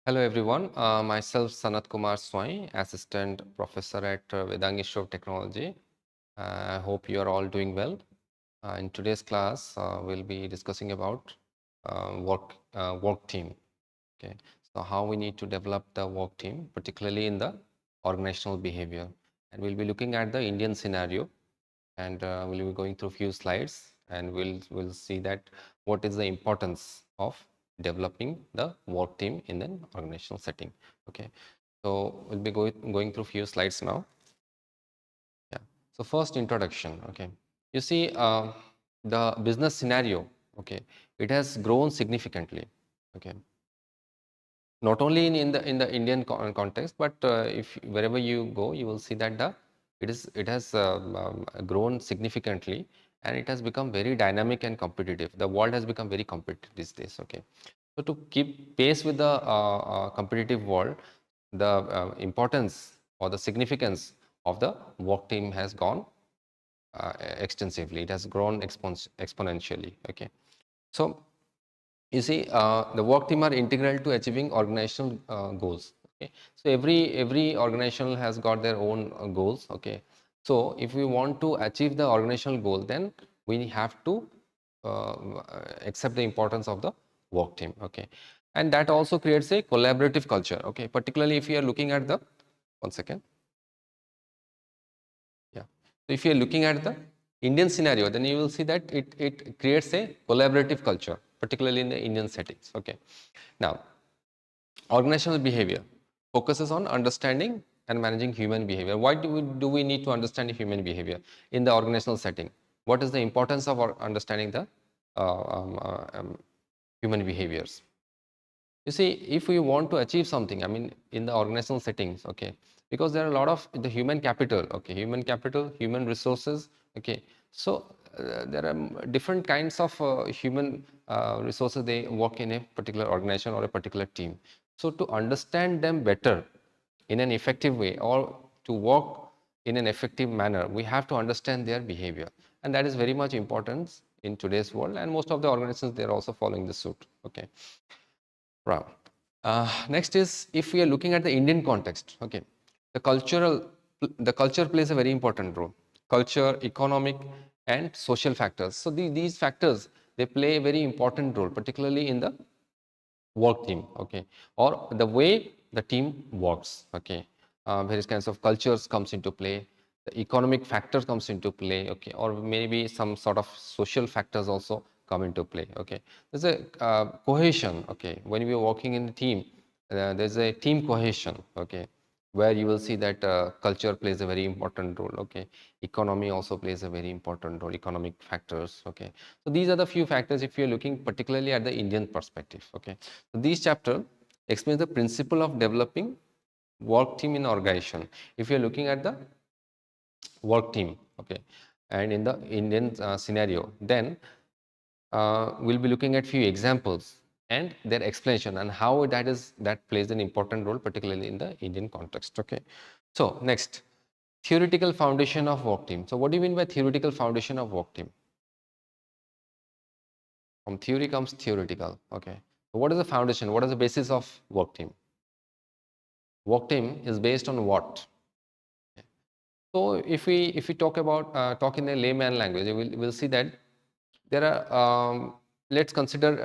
Hello everyone, myself Sanat Kumar Swai, Assistant Professor at Vedang Institute of Technology. I hope you are all doing well. In today's class, we'll be discussing about work team. Okay, so how we need to develop the work team, particularly in the organizational behavior, and we'll be looking at the Indian scenario, and we'll be going through a few slides, and we'll see that what is the importance of developing the work team in an organizational setting. Okay, so we'll be going through few slides now. Yeah, so first introduction. Okay, you see the business scenario. Okay, it has grown significantly. Okay, not only in the Indian context, but if wherever you go, you will see that it has grown significantly, and it has become very dynamic and competitive. The world has become very competitive these days. Okay, so to keep pace with the competitive world, the importance or the significance of the work team has gone extensively. It has grown exponentially. Okay, so you see, the work team are integral to achieving organizational goals. Okay, so every organization has got their own goals. Okay, so if we want to achieve the organizational goal, then we have to accept the importance of the work team. Okay, and that also creates a collaborative culture. Okay, particularly if you are looking at the 1 second. Yeah. So if you are looking at the Indian scenario, then you will see that it creates a collaborative culture, particularly in the Indian settings. Okay. Now, organizational behavior focuses on understanding and managing human behavior. Why do we need to understand human behavior in the organizational setting? What is the importance of understanding the uh, um, uh, um, human behaviors? You see, if we want to achieve something, I mean, in the organizational settings, okay, because there are a lot of the human capital, okay, human resources, okay. So there are different kinds of human resources. They work in a particular organization or a particular team. So to understand them better in an effective way, or to work in an effective manner, we have to understand their behavior, and that is very much important in today's world. And most of the organizations, they are also following the suit. Okay. Right. Next is, if we are looking at the Indian context, okay, the culture plays a very important role. Culture, economic, and social factors. So these factors, they play a very important role, particularly in the work team. Okay, or the way the team works. Okay, various kinds of cultures comes into play. The economic factor comes into play. Okay, or maybe some sort of social factors also come into play. Okay, there's a cohesion. Okay, when we are working in a team, there's a team cohesion. Okay, where you will see that culture plays a very important role. Okay, economy also plays a very important role, economic factors. Okay, so these are the few factors if you're looking particularly at the Indian perspective. Okay, so this chapter explains the principle of developing work team in organization. If you're looking at the work team, okay, and in the Indian scenario, then we'll be looking at few examples and their explanation and how that plays an important role, particularly in the Indian context. Okay, so next, theoretical foundation of work team. So what do you mean by theoretical foundation of work team? From theory comes theoretical. Okay, so what is the foundation? What is the basis of work team? Work team is based on what? So if we talk in a layman language, we'll see that there are let's consider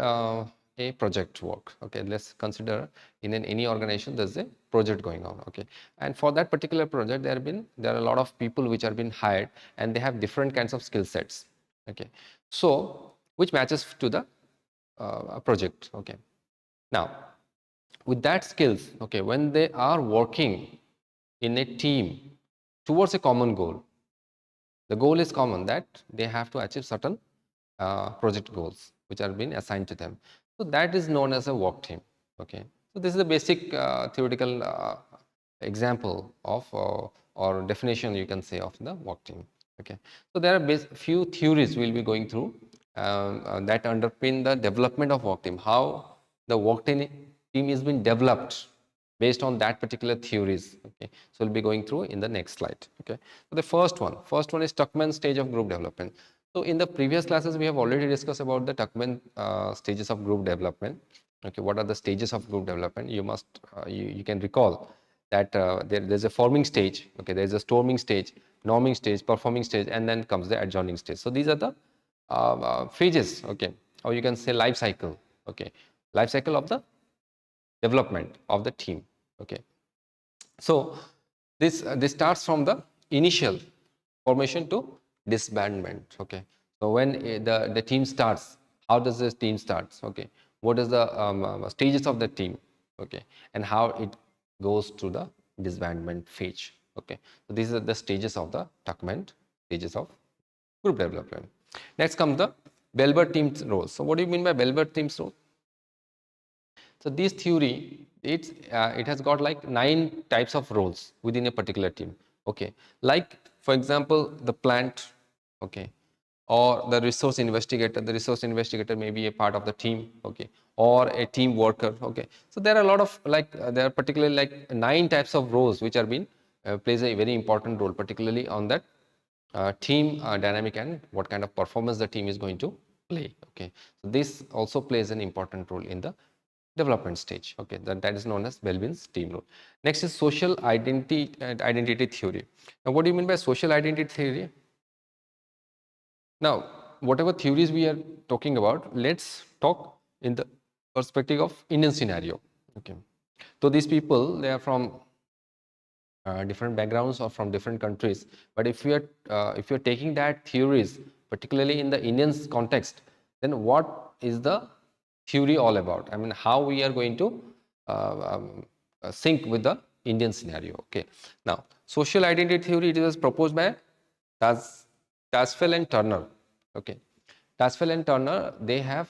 a project work. Okay, let's consider in any organization there's a project going on. Okay, and for that particular project there are a lot of people which are being hired, and they have different kinds of skill sets. Okay, so which matches to the project. Okay, now with that skills, okay, when they are working in a team towards a common goal, the goal is common, that they have to achieve certain project goals which are being assigned to them. So that is known as a work team. Okay, so this is the basic theoretical example of or definition, you can say, of the work team. Okay, so there are few theories we'll be going through that underpin the development of work team, how the work team is being developed based on that particular theories. Okay, so we'll be going through in the next slide. Okay, so the first one is Tuckman stage of group development. So in the previous classes we have already discussed about the Tuckman stages of group development. Okay, what are the stages of group development? You must you can recall that there's a forming stage. Okay, there's a storming stage, norming stage, performing stage, and then comes the adjoining stage. So these are the phases. Okay, or you can say life cycle. Okay, life cycle of the development of the team. Okay, so this starts from the initial formation to disbandment. Okay, so when the team starts, how does this team starts? Okay, what is the stages of the team? Okay, and how it goes to the disbandment phase. Okay, so these are the stages of the document, stages of group development. Next comes the Bellbird team's role. So what do you mean by Bellbird team's role? So this theory, it has got like 9 types of roles within a particular team. Okay, like for example, the plant. Okay, or the resource investigator. The resource investigator may be a part of the team. Okay, or a team worker. Okay, so there are a lot of like there are particularly like 9 types of roles which are being plays a very important role, particularly on that team dynamic and what kind of performance the team is going to play. Okay, so this also plays an important role in the development stage. Okay, that is known as Bellbin's team role. Next is social identity theory. Now, what do you mean by social identity theory? Now, whatever theories we are talking about, let's talk in the perspective of Indian scenario. Okay, so these people, they are from different backgrounds or from different countries, but if you're taking that theories particularly in the Indian context, then what is the theory all about? I mean, how we are going to sync with the Indian scenario. Okay, now social identity theory, it was proposed by Tas Tasfel and Turner. Okay, Tasfel and Turner, they have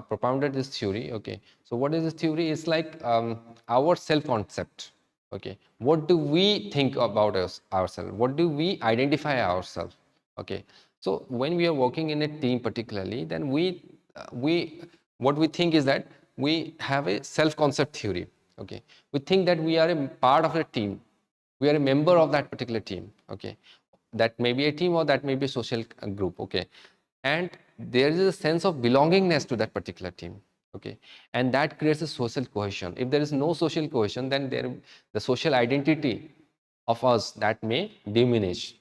propounded this theory. Okay, so what is this theory? It's like our self concept. Okay, what do we think about ourselves? What do we identify ourselves? Okay, so when we are working in a team particularly, then we what we think is that we have a self concept theory. Okay, we think that we are a part of a team, we are a member of that particular team. Okay, that may be a team or that may be a social group. Okay, and there is a sense of belongingness to that particular team. Okay, and that creates a social cohesion. If there is no social cohesion, then the social identity of us that may diminish,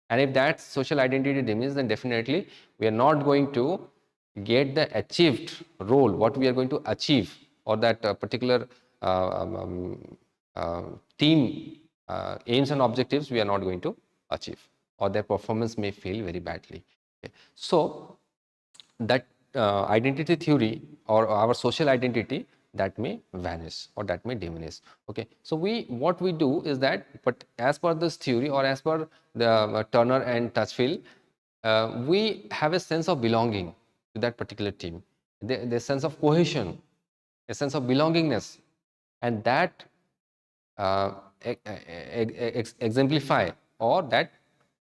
and if that social identity diminishes, then definitely we are not going to get the achieved role, what we are going to achieve, or that particular team aims and objectives we are not going to achieve, or their performance may fail very badly. Okay. So that identity theory or our social identity, that may vanish or that may diminish. Okay, so what we do is that, but as per this theory or as per the Turner and Touchfield, we have a sense of belonging to that particular team, the sense of cohesion, a sense of belongingness, and that uh, exemplify, or that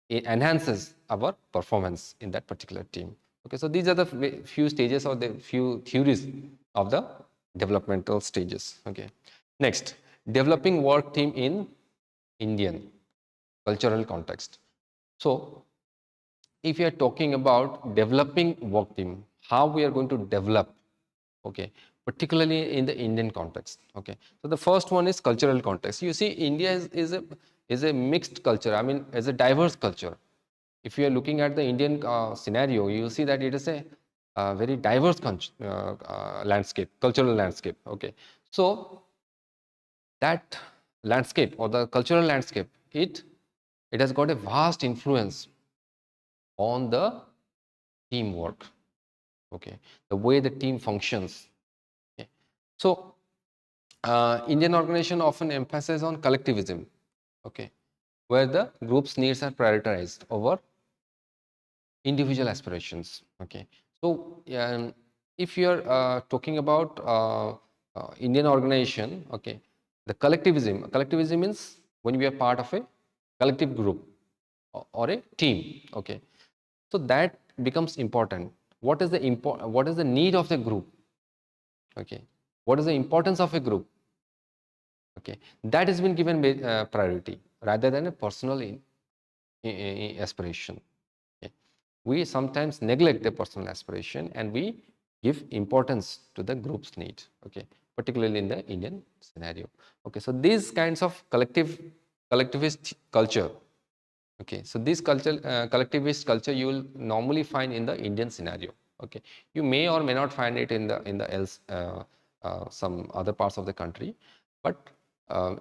it enhances our performance in that particular team. Okay, so these are the few stages or the few theories of the developmental stages. Okay, next, developing work team in Indian cultural context. So if you are talking about developing work team, how we are going to develop, okay, particularly in the Indian context. Okay, so the first one is cultural context. You see, India is a mixed culture. I mean, as a diverse culture. If you are looking at the Indian scenario, you will see that it is a very diverse landscape, cultural landscape. Okay, so that landscape or the cultural landscape, it has got a vast influence on the teamwork. Okay, the way the team functions. Okay. So Indian organization often emphasize on collectivism. Okay, where the group's needs are prioritized over individual aspirations. Okay, so if you are talking about Indian organization, okay, the collectivism means when we are part of a collective group or a team. Okay, so that becomes important. What is the need of the group? Okay, what is the importance of a group? Okay, that has been given priority rather than a personal aspiration. Okay. We sometimes neglect the personal aspiration, and we give importance to the group's need, okay, particularly in the Indian scenario. Okay, so these kinds of collectivist culture, okay, so this collectivist culture you will normally find in the Indian scenario. Okay, you may or may not find it in the else some other parts of the country, but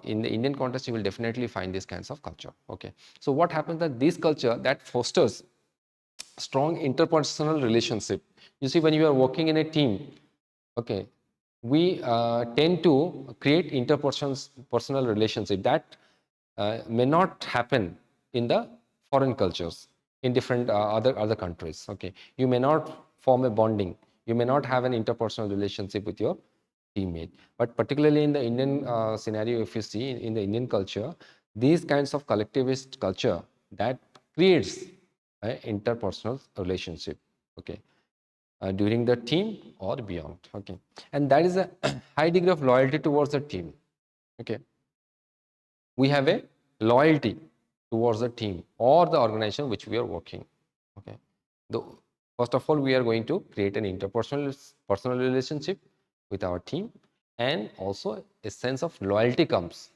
in the Indian context you will definitely find these kinds of culture. Okay, so what happens that this culture that fosters strong interpersonal relationship. You see, when you are working in a team, okay, we tend to create interpersonal relationship that may not happen in the foreign cultures, in different other countries. Okay, you may not form a bonding, you may not have an interpersonal relationship with your teammate, but particularly in the Indian scenario, if you see in the Indian culture, these kinds of collectivist culture that creates an interpersonal relationship, okay, during the team or beyond. Okay, and that is a high degree of loyalty towards the team. Okay, we have a loyalty towards the team or the organization which we are working. Okay, first of all, we are going to create an personal relationship with our team, and also a sense of loyalty comes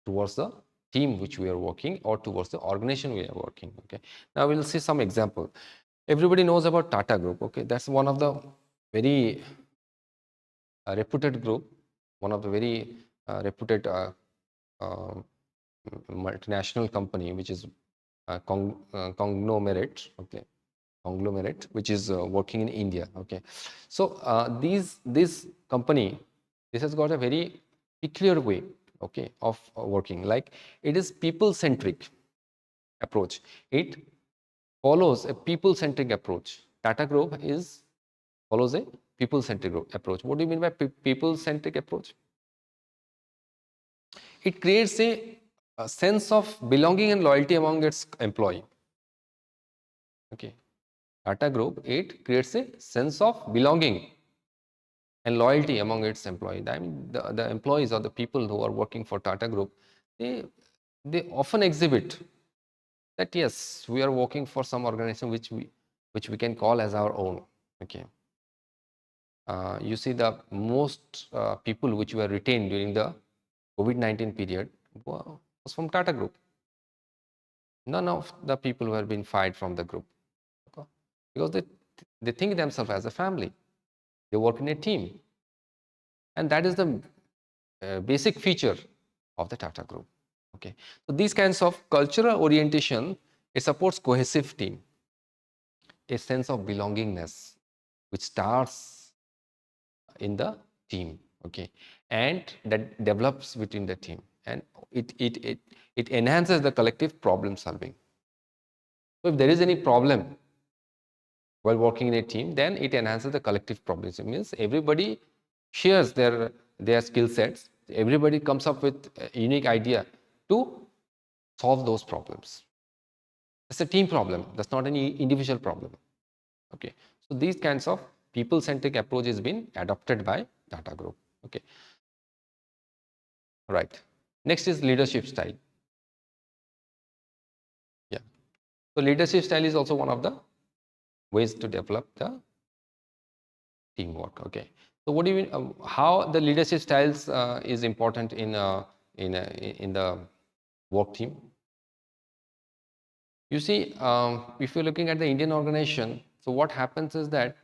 towards the team which we are working or towards the organization we are working. Okay, now we'll see some example. Everybody knows about Tata Group. Okay, that's one of the very reputed group, one of the very reputed uh, multinational company, which is conglomerate. Okay, conglomerate, which is working in India. Okay, so this company, this has got a very peculiar way, okay, of working. Like, it is people centric approach. It follows a people centric approach. Tata Group follows a people centric approach. What do you mean by people centric approach? It creates a sense of belonging and loyalty among its employee. Okay, Tata Group, it creates a sense of belonging and loyalty among its employees. I mean, the employees or the people who are working for Tata Group, they often exhibit that yes, we are working for some organization which we can call as our own. Okay, you see, the most people which were retained during the COVID-19 period was from Tata Group. None of the people were being fired from the group, okay, because they think themselves as a family. They work in a team, and that is the basic feature of the Tata Group. Okay, so these kinds of cultural orientation, it supports cohesive team, a sense of belongingness, which starts in the team. Okay, and that develops between the team, and it enhances the collective problem solving. So if there is any problem while working in a team, then it enhances the collective problems. It means everybody shares their skill sets. Everybody comes up with a unique idea to solve those problems. It's a team problem. That's not any individual problem. Okay, so these kinds of people-centric approach has been adopted by Tata Group. Okay, right. Next is leadership style. Yeah, so leadership style is also one of the ways to develop the teamwork. Okay, so what do you mean? How the leadership styles is important in the work team? You see, if you're looking at the Indian organization, so what happens is that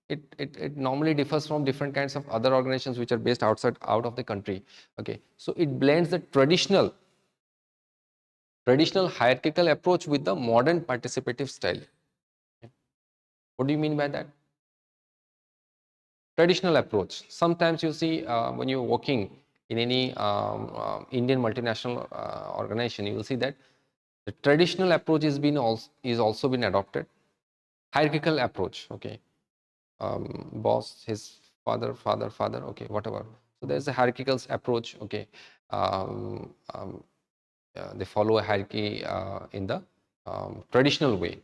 it normally differs from different kinds of other organizations which are based out of the country. Okay, so it blends the traditional hierarchical approach with the modern participative style. Okay. What do you mean by that? Traditional approach. Sometimes you see when you're working in any Indian multinational organization, you will see that the traditional approach is also been adopted. Hierarchical approach. Okay, boss, his father. Okay, whatever. So there's a hierarchical approach. Okay, um, um, they follow a hierarchy in the traditional way,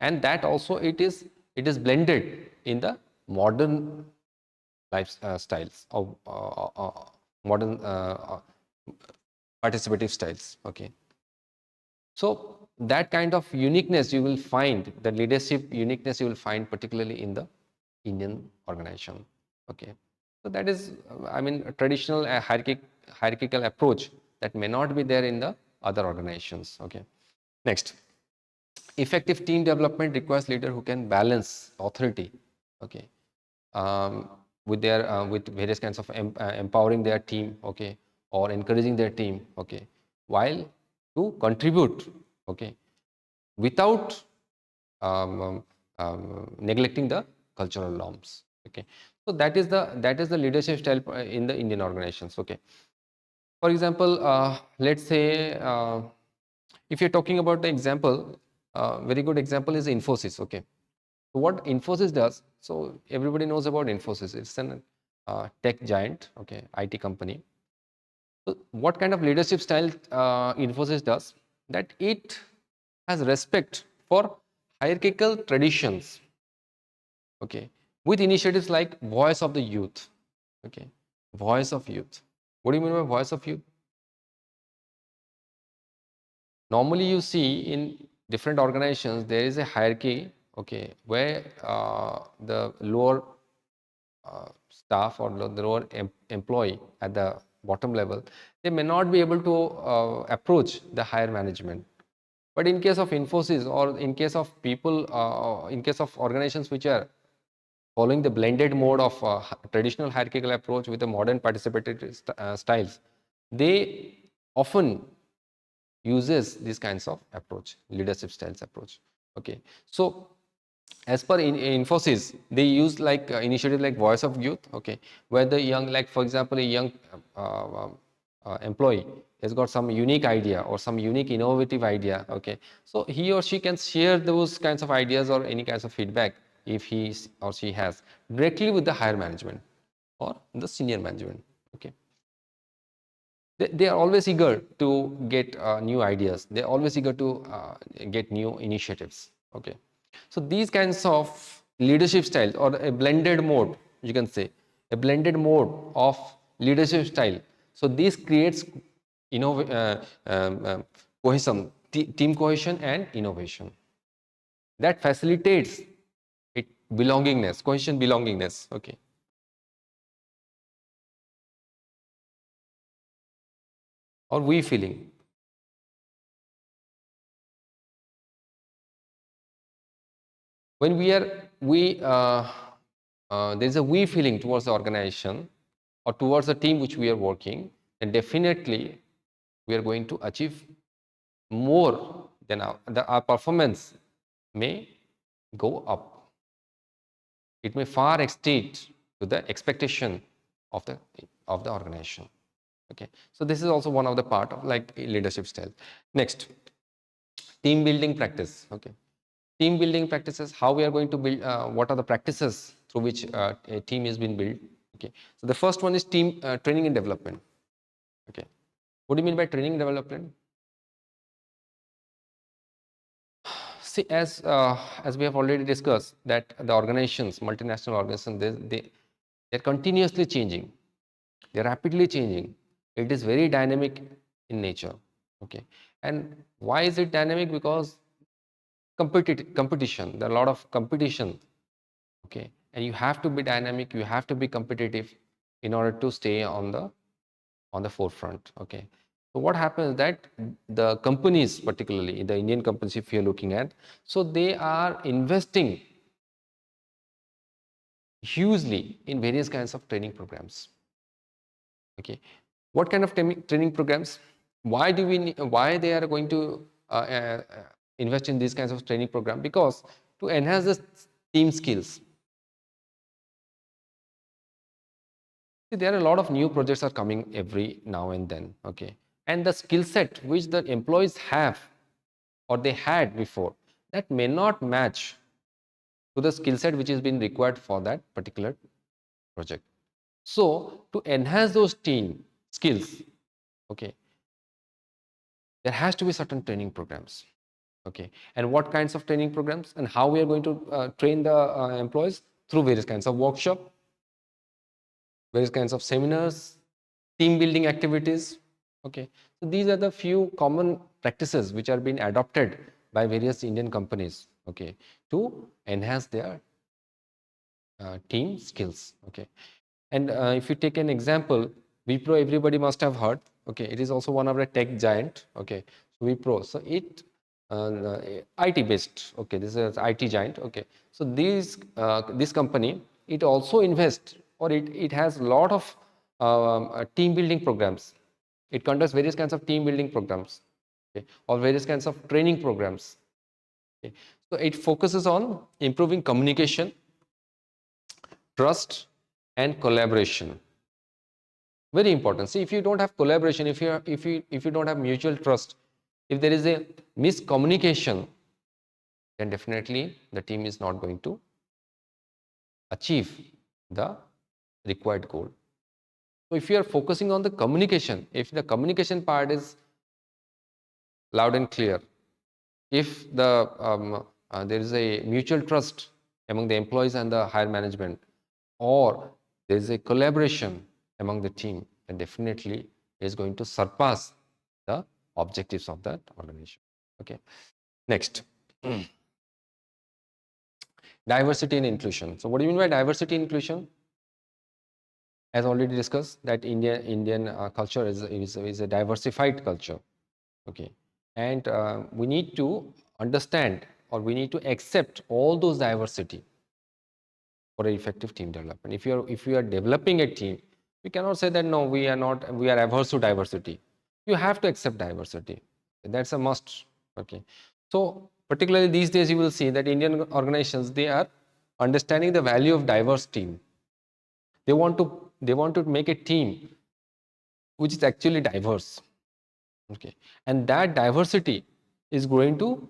and that also it is blended in the modern styles of modern participative styles. Okay, so that kind of uniqueness you will find, the leadership uniqueness you will find particularly in the Indian organization. Okay, so that is, I mean, a traditional hierarchical approach that may not be there in the other organizations. Okay, next, effective team development requires leader who can balance authority. Okay, um, with various kinds of empowering their team. Okay, or encouraging their team. Okay, while to contribute. Okay, without um, neglecting the cultural norms. Okay, so that is the leadership style in the Indian organizations. Okay, for example, let's say if you're talking about the example, very good example is Infosys. Okay, so what Infosys does, so everybody knows about Infosys. It's an tech giant. Okay, IT company. So what kind of leadership style Infosys does? That it has respect for hierarchical traditions. Okay, with initiatives like Voice of the Youth. Okay, Voice of Youth. What do you mean by Voice of Youth? Normally, you see in different organizations there is a hierarchy. Okay, where the lower staff or the lower employee at the bottom level, they may not be able to approach the higher management. But in case of Infosys, or in case of people, in case of organizations which are following the blended mode of traditional hierarchical approach with the modern participatory styles, they often uses these kinds of approach, leadership styles approach. Okay, so as per Infosys, they use like initiative like Voice of Youth. Okay, where the young, like for example, a young employee has got some unique idea or some unique innovative idea. Okay, so he or she can share those kinds of ideas or any kinds of feedback, if he or she has, directly with the higher management or the senior management. Okay, they are always eager to get new ideas. They're always eager to get new initiatives. Okay, so these kinds of leadership styles, or a blended mode, you can say, a blended mode of leadership style. So this creates cohesion, team cohesion and innovation. That facilitates it, belongingness, cohesion, belongingness. Okay, or we feeling. When there's a we feeling towards the organization or towards the team which we are working, then definitely we are going to achieve more than our performance may go up. It may far exceed to the expectation of the organization. Okay, so this is also one of the part of like leadership style. Next, team building practice. Okay, team building practices, how we are going to build, what are the practices through which a team is being built. Okay, so the first one is team training and development. Okay, what do you mean by training and development? See, as we have already discussed, that the organizations, multinational organizations, they're continuously changing, they're rapidly changing. It is very dynamic in nature. Okay, and why is it dynamic? Because competition, there are a lot of competition. Okay, and you have to be dynamic, you have to be competitive in order to stay on the forefront. Okay, so what happens that the companies, particularly the Indian companies, if you're looking at, so they are investing hugely in various kinds of training programs. Okay, what kind of training programs? Why they are going to invest in these kinds of training program? Because to enhance the team skills. See, there are a lot of new projects are coming every now and then. Okay, and the skill set which the employees have or they had before, that may not match to the skill set which is being required for that particular project. So to enhance those team skills, okay, there has to be certain training programs. Okay, and what kinds of training programs, and how we are going to train the employees? Through various kinds of workshop, various kinds of seminars, team building activities. Okay, So these are the few common practices which are being adopted by various Indian companies, okay, to enhance their team skills, okay. And if you take an example, Wipro, everybody must have heard, okay, it is also one of the tech giant, okay. So Wipro, so it IT based, okay, this is IT giant, okay. So this company, it also invests, or it has a lot of team building programs. It conducts various kinds of team building programs, okay, or various kinds of training programs, okay. So it focuses on improving communication, trust, and collaboration. Very important. See, if you don't have collaboration, if you don't have mutual trust, if there is a miscommunication, then definitely the team is not going to achieve the required goal. So if you are focusing on the communication, if the communication part is loud and clear, if there is a mutual trust among the employees and the higher management, or there is a collaboration among the team, then definitely it is going to surpass the objectives of that organization. Okay. Next, diversity and inclusion. So what do you mean by diversity and inclusion? As already discussed, that Indian culture is a diversified culture. Okay, and we need to understand, or we need to accept all those diversity for effective team development. If you are developing a team, we cannot say that no, we are averse to diversity. You have to accept diversity. That's a must. Okay, so particularly these days you will see that Indian organizations, they are understanding the value of diverse team. They want to make a team which is actually diverse. Okay, and that diversity is going to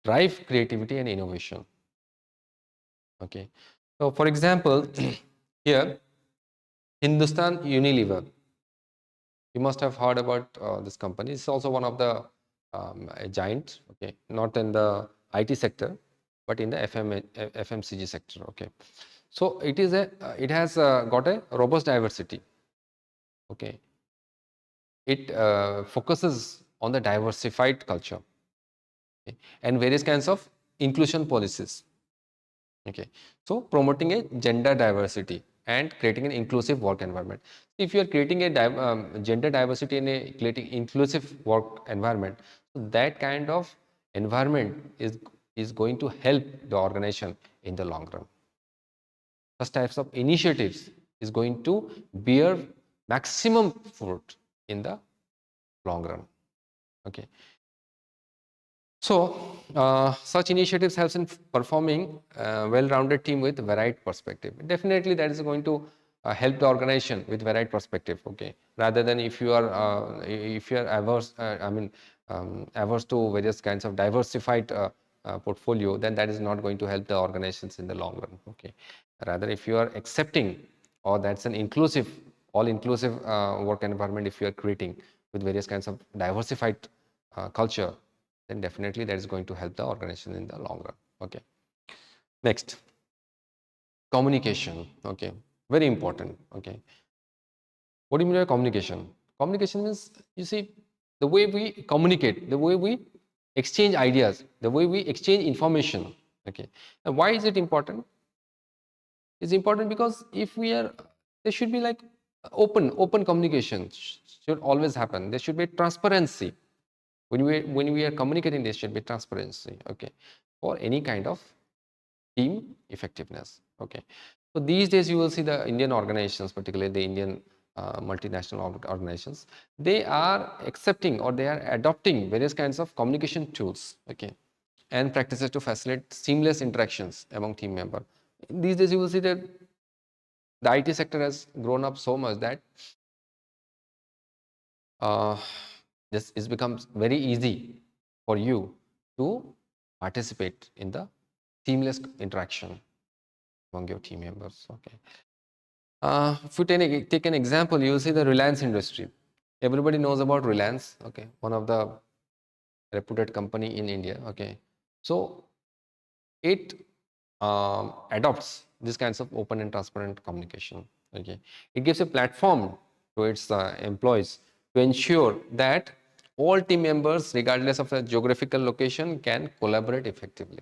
drive creativity and innovation. Okay, so for example, here Hindustan Unilever, you must have heard about this company. It's also one of the a giant, okay, not in the IT sector, but in the FMCG sector. Okay, so it has got a robust diversity. Okay, it focuses on the diversified culture, okay, and various kinds of inclusion policies. Okay, so promoting a gender diversity and creating an inclusive work environment. If you are creating a gender diversity in a creating inclusive work environment, so that kind of environment is going to help the organization in the long run. Such types of initiatives is going to bear maximum fruit in the long run. Okay, so such initiatives helps in performing a well-rounded team with varied perspective. Definitely that is going to help the organization with varied perspective. Okay, rather than if you are averse, averse to various kinds of diversified portfolio, then that is not going to help the organizations in the long run. Okay, rather if you are accepting, or that's an inclusive, all inclusive work environment, if you are creating with various kinds of diversified culture, then definitely that is going to help the organization in the long run. Okay, next, communication. Okay, very important. Okay, what do you mean by communication? Communication means, you see, the way we communicate, the way we exchange ideas, the way we exchange information. Okay, and why is it important? It's important because if we are, there should be like open communication should always happen. There should be transparency. When we are communicating, there should be transparency. Okay, for any kind of team effectiveness. Okay, so these days you will see the Indian organizations, particularly the Indian multinational organizations, they are accepting, or they are adopting various kinds of communication tools, okay, and practices to facilitate seamless interactions among team members. These days you will see that the IT sector has grown up so much that uh, this is becomes very easy for you to participate in the seamless interaction among your team members. Okay, if you take an example, you will see the Reliance industry. Everybody knows about Reliance. Okay, one of the reputed company in India. Okay, so it adopts these kinds of open and transparent communication. Okay, it gives a platform to its employees to ensure that all team members, regardless of the geographical location, can collaborate effectively.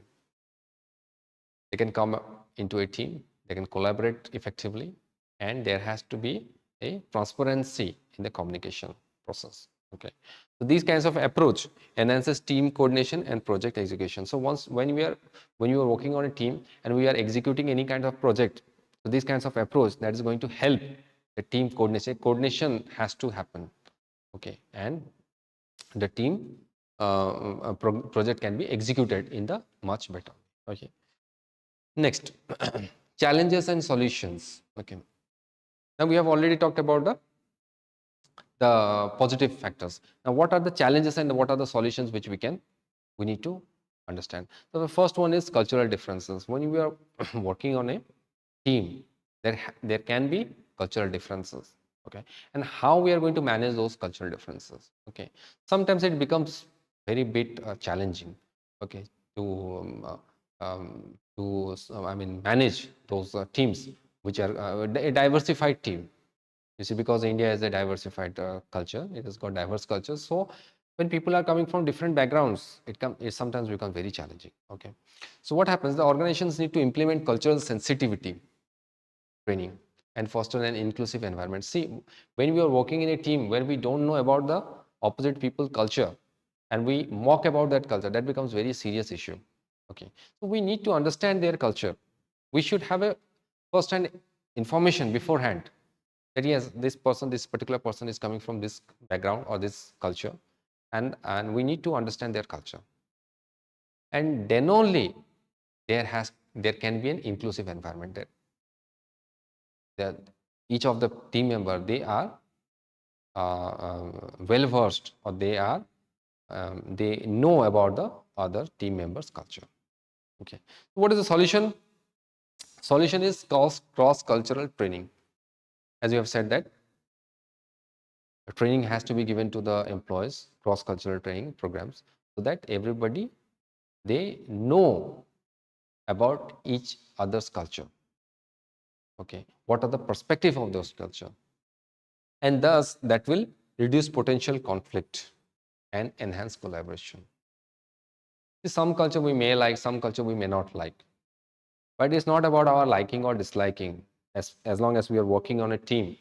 They can come into a team, they can collaborate effectively, and there has to be a transparency in the communication process. Okay, so these kinds of approach enhances team coordination and project execution. So when you are working on a team and we are executing any kind of project, so these kinds of approach that is going to help the team coordination. Coordination has to happen. Okay, and the team project can be executed in the much better. Okay. Next, challenges and solutions. Okay. Now we have already talked about the positive factors. Now, what are the challenges and what are the solutions which we need to understand? So the first one is cultural differences. When we are working on a team, there can be cultural differences. Okay, and how we are going to manage those cultural differences? Okay, sometimes it becomes very bit challenging. Okay, to manage those teams which are a diversified team. You see, because India is a diversified culture, it has got diverse cultures. So when people are coming from different backgrounds, it sometimes becomes very challenging. Okay, so what happens? The organizations need to implement cultural sensitivity training and foster an inclusive environment. See, when we are working in a team where we don't know about the opposite people culture and we mock about that culture, that becomes very serious issue. Okay, so we need to understand their culture. We should have a first hand information beforehand that yes, this particular person is coming from this background or this culture, and we need to understand their culture, and then only there can be an inclusive environment there. That each of the team member, they are well versed, or they know about the other team members culture. Okay, so what is the solution? Solution is cross cultural training. As you have said that training has to be given to the employees, cross cultural training programs, so that everybody, they know about each other's culture. Okay, what are the perspective of those culture, and thus that will reduce potential conflict and enhance collaboration. See, some culture we may like, some culture we may not like, but it's not about our liking or disliking. As long as we are working on a team,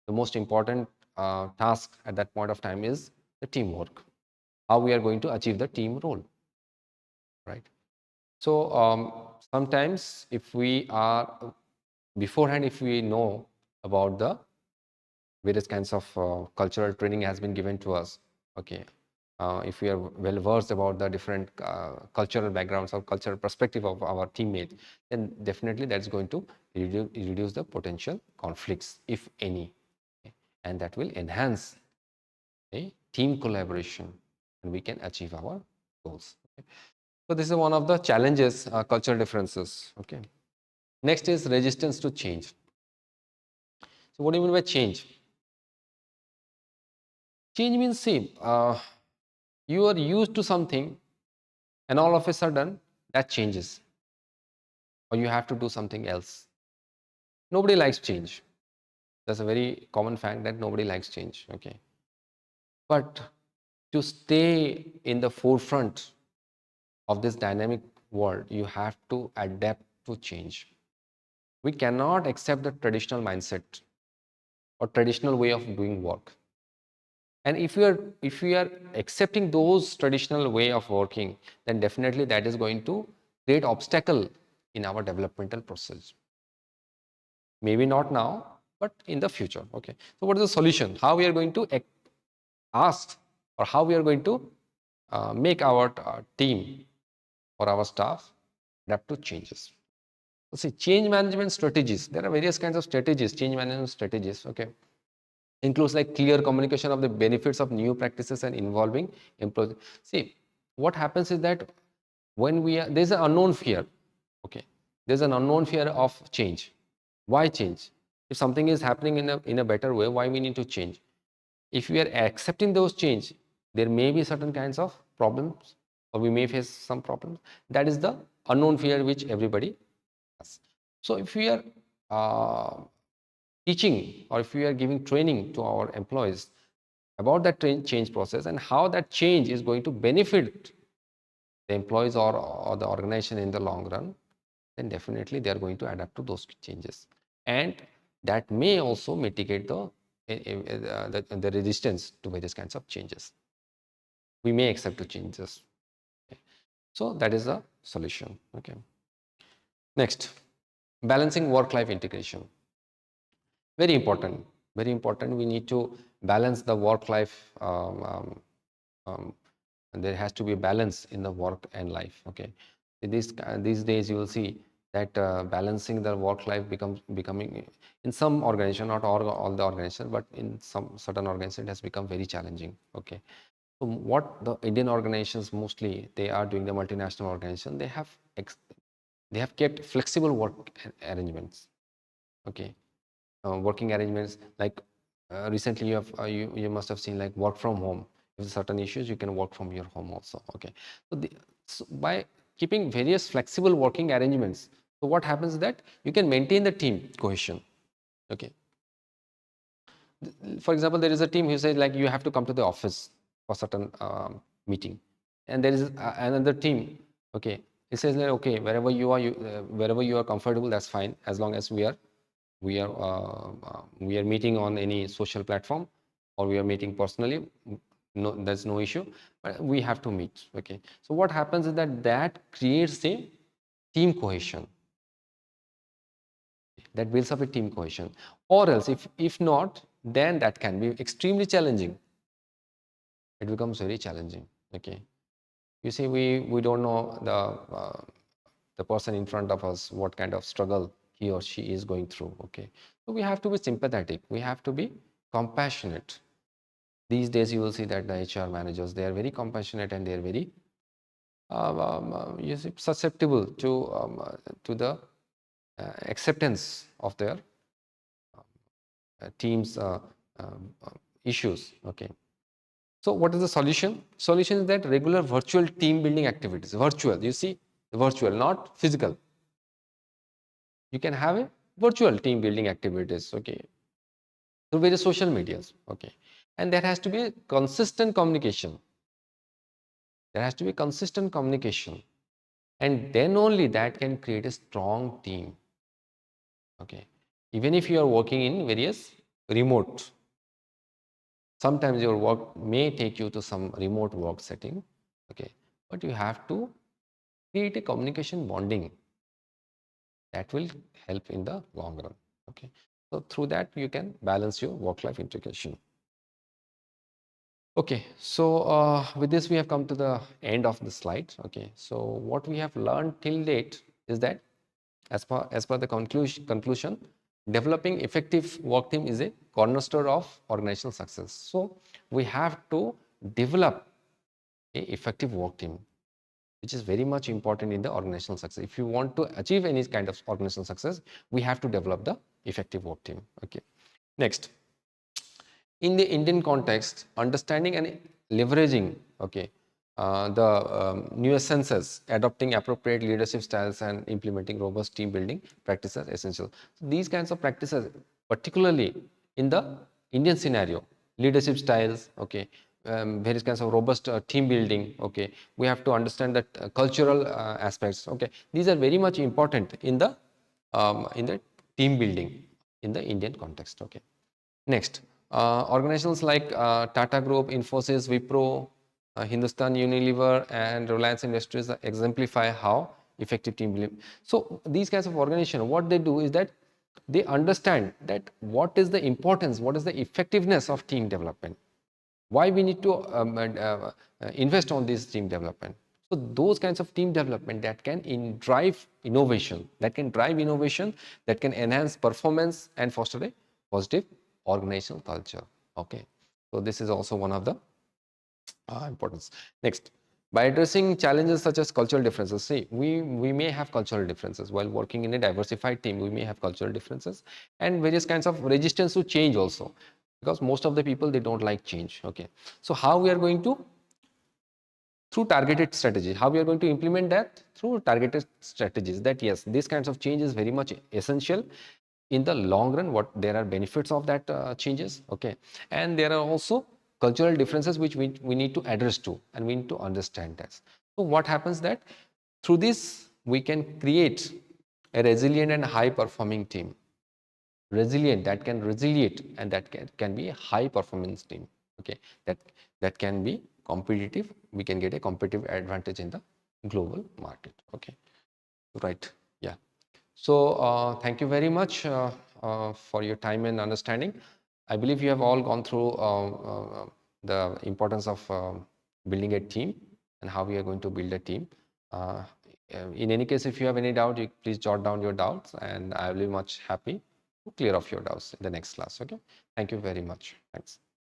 the most important task at that point of time is the teamwork, how we are going to achieve the team role, right? So sometimes if we are beforehand, if we know about the various kinds of cultural training has been given to us, okay, if we are well versed about the different cultural backgrounds or cultural perspective of our teammates, then definitely that's going to reduce the potential conflicts, if any, okay? And that will enhance a team collaboration, and we can achieve our goals. Okay? So this is one of the challenges, cultural differences. Okay. Next is resistance to change. So what do you mean by change? Change means, see, you are used to something and all of a sudden that changes, or you have to do something else. Nobody likes change. That's a very common fact that nobody likes change. Okay. But to stay in the forefront of this dynamic world, you have to adapt to change. We cannot accept the traditional mindset or traditional way of doing work. And if we are accepting those traditional way of working, then definitely that is going to create obstacle in our developmental process. Maybe not now, but in the future. Okay, so what is the solution? How we are going to ask, or how we are going to make our team or our staff adapt to changes? Let's see, change management strategies. There are various kinds of strategies, change management strategies. Okay, includes like clear communication of the benefits of new practices and involving employees. See, what happens is that when there's an unknown fear. Okay, there's an unknown fear of change. Why change? If something is happening in a better way, why we need to change? If we are accepting those change, there may be certain kinds of problems, or we may face some problems. That is the unknown fear which everybody has. So if we are teaching, or if we are giving training to our employees, about that change process and how that change is going to benefit the employees or the organization in the long run, then definitely they are going to adapt to those changes. And that may also mitigate the resistance to various kinds of changes. We may accept the changes. Okay. So that is the solution. Okay. Next, balancing work-life integration. Very important. Very important. We need to balance the work-life. And there has to be a balance in the work and life. Okay. These days you will see that balancing the work life becoming in some organization, not all the organization, but in some certain organization it has become very challenging. Okay. So what the Indian organizations mostly they are doing, the multinational organization, they have kept flexible work arrangements. Okay. Working arrangements like recently you must have seen like work from home. If certain issues you can work from your home also. Okay. So by keeping various flexible working arrangements, so what happens is that you can maintain the team cohesion. Okay. For example, there is a team who says like you have to come to the office for certain meeting, and there is another team. Okay, it says like okay, wherever you are comfortable, that's fine, as long as we are meeting on any social platform or we are meeting personally. No, there's no issue, but we have to meet. Okay, so what happens is that creates a team cohesion, that builds up a team cohesion. Or else if not, then that can be extremely challenging. It becomes very challenging. Okay, you see, we don't know the person in front of us what kind of struggle he or she is going through. Okay, so we have to be sympathetic, we have to be compassionate. These days you will see that the HR managers, they are very compassionate and they are very you see, susceptible to the acceptance of their team's issues. Okay, so what is the solution? Solution is that regular virtual team building activities. Virtual, you see, virtual, not physical. You can have a virtual team building activities. Okay, through various social medias. Okay, and there has to be a consistent communication. There has to be consistent communication, and then only that can create a strong team. Okay, even if you are working in various remote, sometimes your work may take you to some remote work setting. Okay, but you have to create a communication bonding that will help in the long run. Okay, so through that you can balance your work-life integration. Okay, so with this we have come to the end of the slide. Okay, so what we have learned till date is that as per the conclusion, developing effective work team is a cornerstone of organizational success. So we have to develop a effective work team, which is very much important in the organizational success. If you want to achieve any kind of organizational success, we have to develop the effective work team. Okay. Next, in the Indian context, understanding and leveraging, okay, the nuances, adopting appropriate leadership styles and implementing robust team building practices are essential. So these kinds of practices, particularly in the Indian scenario, leadership styles, okay, various kinds of robust team building, okay, we have to understand that cultural aspects, okay, these are very much important in the team building in the Indian context. Okay. Next, organizations like Tata Group, Infosys, Wipro, Hindustan Unilever, and Reliance Industries exemplify how effective team building. So these kinds of organizations, what they do is that they understand that what is the importance, what is the effectiveness of team development, why we need to invest on this team development. So those kinds of team development that can drive innovation, that can enhance performance and foster a positive organizational culture. Okay, so this is also one of the importance. Next, by addressing challenges such as cultural differences, see, we may have cultural differences while working in a diversified team. We may have cultural differences and various kinds of resistance to change also, because most of the people, they don't like change. Okay, so how we are going to, through targeted strategies, how we are going to implement that? Through targeted strategies, that yes, these kinds of change is very much essential in the long run. What there are benefits of that changes. Okay, and there are also cultural differences which we need to address to, and we need to understand that. So what happens that through this we can create a resilient and high performing team. Resilient, that can resiliate, and that can be a high performance team. Okay, that can be competitive. We can get a competitive advantage in the global market. Okay, right. Yeah. So thank you very much for your time and understanding. I believe you have all gone through the importance of building a team and how we are going to build a team. In any case, if you have any doubt, you please jot down your doubts, and I will be much happy to clear off your doubts in the next class. Okay. Thank you very much. Thanks.